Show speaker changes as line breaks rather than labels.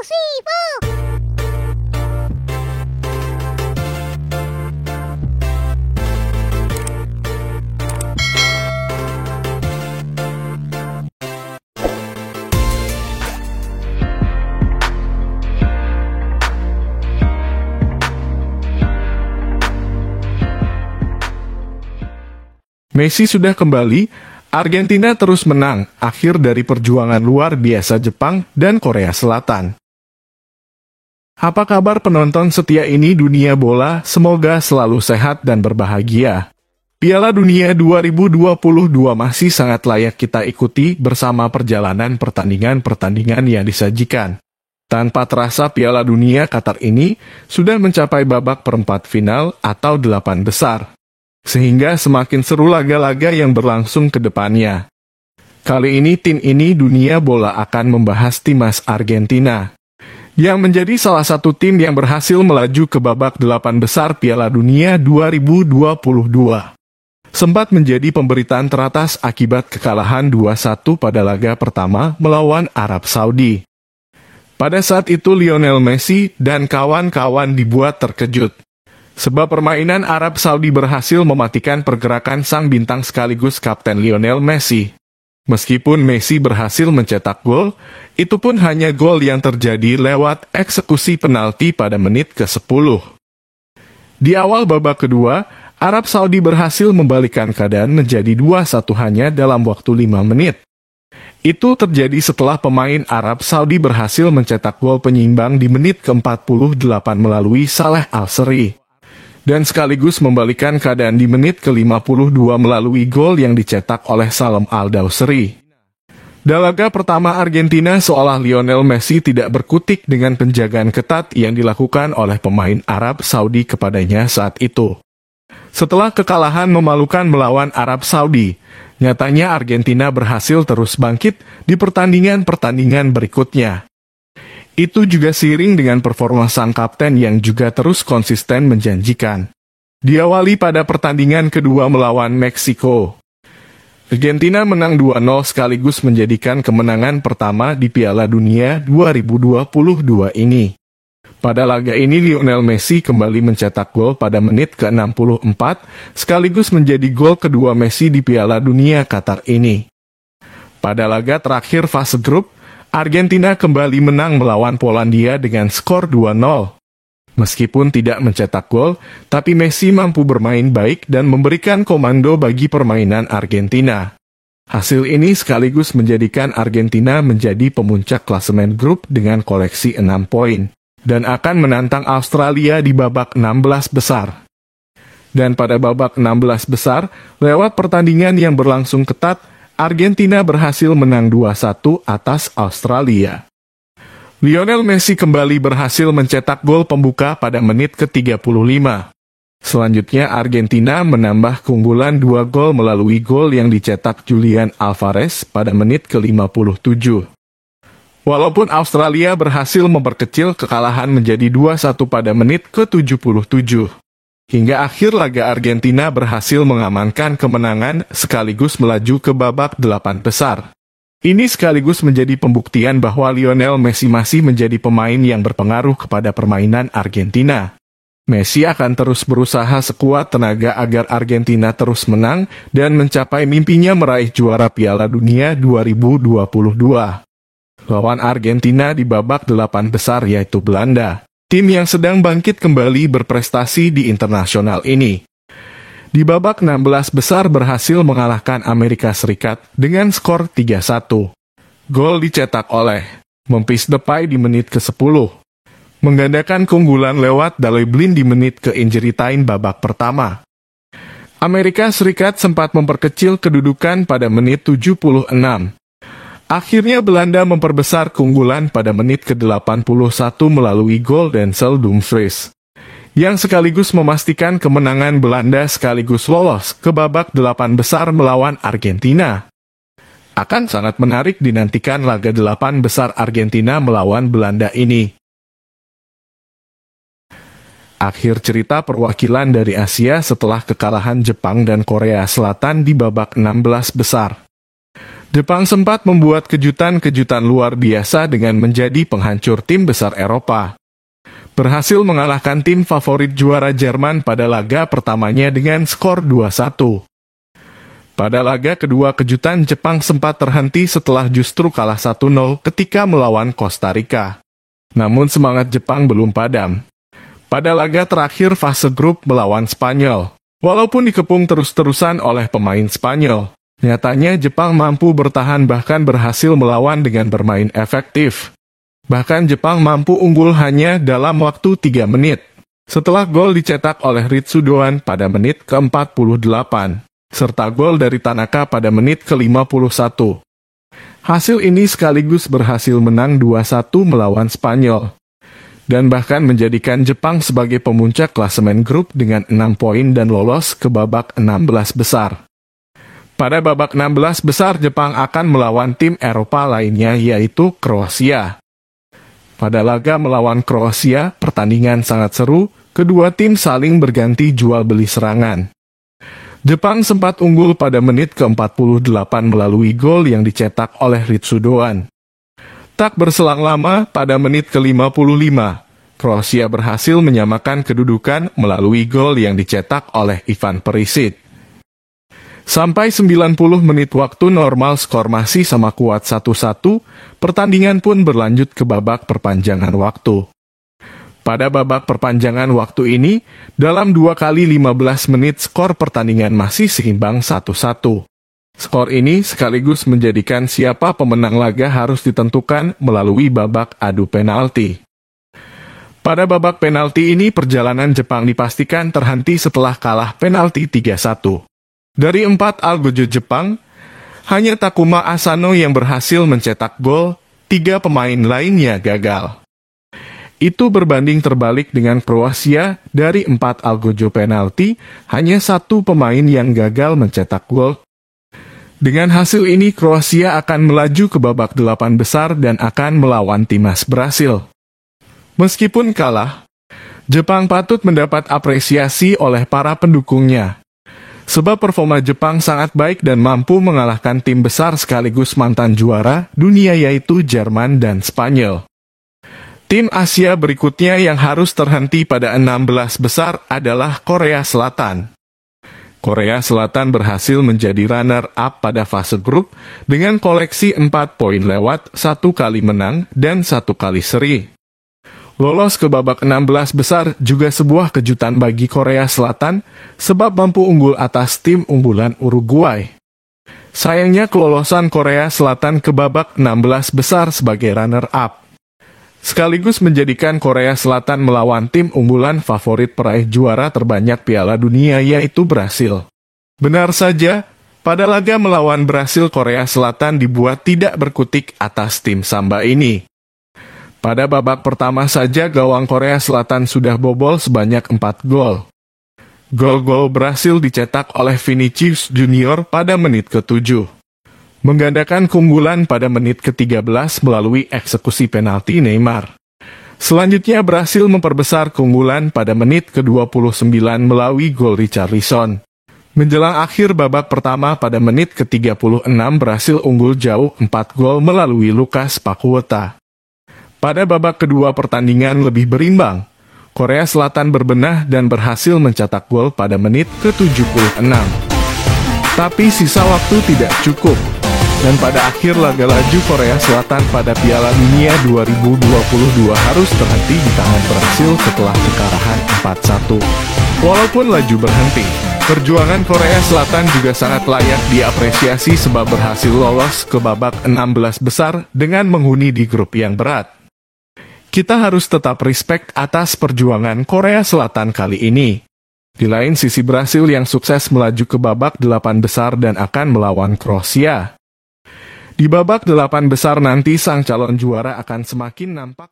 three, four.
Messi sudah kembali, Argentina terus menang, akhir dari perjuangan luar biasa Jepang dan Korea Selatan. Apa kabar penonton setia ini dunia bola? Semoga selalu sehat dan berbahagia. Piala Dunia 2022 masih sangat layak kita ikuti bersama perjalanan pertandingan-pertandingan yang disajikan. Tanpa terasa Piala Dunia Qatar ini sudah mencapai babak perempat final atau 8 besar. Sehingga semakin seru laga-laga yang berlangsung ke depannya. Kali ini tim ini dunia bola akan membahas timnas Argentina, yang menjadi salah satu tim yang berhasil melaju ke babak 8 besar Piala Dunia 2022. Sempat menjadi pemberitaan teratas akibat kekalahan 2-1 pada laga pertama melawan Arab Saudi. Pada saat itu Lionel Messi dan kawan-kawan dibuat terkejut. Sebab permainan Arab Saudi berhasil mematikan pergerakan sang bintang sekaligus kapten Lionel Messi. Meskipun Messi berhasil mencetak gol, itu pun hanya gol yang terjadi lewat eksekusi penalti pada menit ke-10. Di awal babak kedua, Arab Saudi berhasil membalikkan keadaan menjadi 2-1 hanya dalam waktu 5 menit. Itu terjadi setelah pemain Arab Saudi berhasil mencetak gol penyeimbang di menit ke-48 melalui Saleh Al-Seri. Dan sekaligus membalikan keadaan di menit ke-52 melalui gol yang dicetak oleh Salem Al-Dauseri. Dalam laga pertama Argentina seolah Lionel Messi tidak berkutik dengan penjagaan ketat yang dilakukan oleh pemain Arab Saudi kepadanya saat itu. Setelah kekalahan memalukan melawan Arab Saudi, nyatanya Argentina berhasil terus bangkit di pertandingan-pertandingan berikutnya. Itu juga seiring dengan performa sang kapten yang juga terus konsisten menjanjikan. Diawali pada pertandingan kedua melawan Meksiko. Argentina menang 2-0 sekaligus menjadikan kemenangan pertama di Piala Dunia 2022 ini. Pada laga ini Lionel Messi kembali mencetak gol pada menit ke-64 sekaligus menjadi gol kedua Messi di Piala Dunia Qatar ini. Pada laga terakhir fase grup, Argentina kembali menang melawan Polandia dengan skor 2-0. Meskipun tidak mencetak gol, tapi Messi mampu bermain baik dan memberikan komando bagi permainan Argentina. Hasil ini sekaligus menjadikan Argentina menjadi pemuncak klasemen grup dengan koleksi 6 poin, dan akan menantang Australia di babak 16 besar. Dan pada babak 16 besar, lewat pertandingan yang berlangsung ketat, Argentina berhasil menang 2-1 atas Australia. Lionel Messi kembali berhasil mencetak gol pembuka pada menit ke-35. Selanjutnya Argentina menambah keunggulan 2 gol melalui gol yang dicetak Julian Alvarez pada menit ke-57. Walaupun Australia berhasil memperkecil kekalahan menjadi 2-1 pada menit ke-77. Hingga akhir laga Argentina berhasil mengamankan kemenangan sekaligus melaju ke babak 8 besar. Ini sekaligus menjadi pembuktian bahwa Lionel Messi masih menjadi pemain yang berpengaruh kepada permainan Argentina. Messi akan terus berusaha sekuat tenaga agar Argentina terus menang dan mencapai mimpinya meraih juara Piala Dunia 2022. Lawan Argentina di babak 8 besar yaitu Belanda. Tim yang sedang bangkit kembali berprestasi di internasional ini. Di babak 16 besar berhasil mengalahkan Amerika Serikat dengan skor 3-1. Gol dicetak oleh Memphis Depay di menit ke-10. Menggandakan keunggulan lewat Daley Blind di menit ke-injury time babak pertama. Amerika Serikat sempat memperkecil kedudukan pada menit 76. Akhirnya Belanda memperbesar keunggulan pada menit ke-81 melalui gol Denzel Dumfries, yang sekaligus memastikan kemenangan Belanda sekaligus lolos ke babak 8 besar melawan Argentina. Akan sangat menarik dinantikan laga 8 besar Argentina melawan Belanda ini. Akhir cerita perwakilan dari Asia setelah kekalahan Jepang dan Korea Selatan di babak 16 besar. Jepang sempat membuat kejutan-kejutan luar biasa dengan menjadi penghancur tim besar Eropa. Berhasil mengalahkan tim favorit juara Jerman pada laga pertamanya dengan skor 2-1. Pada laga kedua, kejutan Jepang sempat terhenti setelah justru kalah 1-0 ketika melawan Kosta Rika. Namun semangat Jepang belum padam. Pada laga terakhir fase grup melawan Spanyol, walaupun dikepung terus-terusan oleh pemain Spanyol, nyatanya Jepang mampu bertahan bahkan berhasil melawan dengan bermain efektif. Bahkan Jepang mampu unggul hanya dalam waktu 3 menit, setelah gol dicetak oleh Ritsu Doan pada menit ke-48, serta gol dari Tanaka pada menit ke-51. Hasil ini sekaligus berhasil menang 2-1 melawan Spanyol, dan bahkan menjadikan Jepang sebagai pemuncak klasemen grup dengan 6 poin dan lolos ke babak 16 besar. Pada babak 16 besar, Jepang akan melawan tim Eropa lainnya yaitu Kroasia. Pada laga melawan Kroasia, pertandingan sangat seru, kedua tim saling berganti jual beli serangan. Jepang sempat unggul pada menit ke-48 melalui gol yang dicetak oleh Ritsu Doan. Tak berselang lama, pada menit ke-55, Kroasia berhasil menyamakan kedudukan melalui gol yang dicetak oleh Ivan Perisic. Sampai 90 menit waktu normal skor masih sama kuat 1-1, pertandingan pun berlanjut ke babak perpanjangan waktu. Pada babak perpanjangan waktu ini, dalam 2 kali 15 menit skor pertandingan masih seimbang 1-1. Skor ini sekaligus menjadikan siapa pemenang laga harus ditentukan melalui babak adu penalti. Pada babak penalti ini, perjalanan Jepang dipastikan terhenti setelah kalah penalti 3-1. Dari 4 algojo Jepang, hanya Takuma Asano yang berhasil mencetak gol, 3 pemain lainnya gagal. Itu berbanding terbalik dengan Kroasia, dari 4 algojo penalti, hanya 1 pemain yang gagal mencetak gol. Dengan hasil ini, Kroasia akan melaju ke babak 8 besar dan akan melawan timnas Brasil. Meskipun kalah, Jepang patut mendapat apresiasi oleh para pendukungnya. Sebab performa Jepang sangat baik dan mampu mengalahkan tim besar sekaligus mantan juara dunia yaitu Jerman dan Spanyol. Tim Asia berikutnya yang harus terhenti pada 16 besar adalah Korea Selatan. Korea Selatan berhasil menjadi runner-up pada fase grup dengan koleksi 4 poin lewat 1 kali menang dan 1 kali seri. Lolos ke babak 16 besar juga sebuah kejutan bagi Korea Selatan sebab mampu unggul atas tim unggulan Uruguay. Sayangnya kelolosan Korea Selatan ke babak 16 besar sebagai runner-up sekaligus menjadikan Korea Selatan melawan tim unggulan favorit peraih juara terbanyak Piala Dunia yaitu Brasil. Benar saja, pada laga melawan Brasil, Korea Selatan dibuat tidak berkutik atas tim Samba ini. Pada babak pertama saja gawang Korea Selatan sudah bobol sebanyak 4 gol. Gol-gol Brasil dicetak oleh Vinicius Junior pada menit ke-7. Menggandakan keunggulan pada menit ke-13 melalui eksekusi penalti Neymar. Selanjutnya Brasil memperbesar keunggulan pada menit ke-29 melalui gol Richarlison. Menjelang akhir babak pertama pada menit ke-36 Brasil unggul jauh 4 gol melalui Lucas Paqueta. Pada babak kedua pertandingan lebih berimbang, Korea Selatan berbenah dan berhasil mencetak gol pada menit ke-76. Tapi sisa waktu tidak cukup, dan pada akhir laga laju Korea Selatan pada Piala Dunia 2022 harus terhenti di tangan Brasil setelah kekalahan 4-1. Walaupun laju berhenti, perjuangan Korea Selatan juga sangat layak diapresiasi sebab berhasil lolos ke babak 16 besar dengan menghuni di grup yang berat. Kita harus tetap respect atas perjuangan Korea Selatan kali ini. Di lain sisi Brasil yang sukses melaju ke babak 8 besar dan akan melawan Kroasia. Di babak 8 besar nanti sang calon juara akan semakin nampak.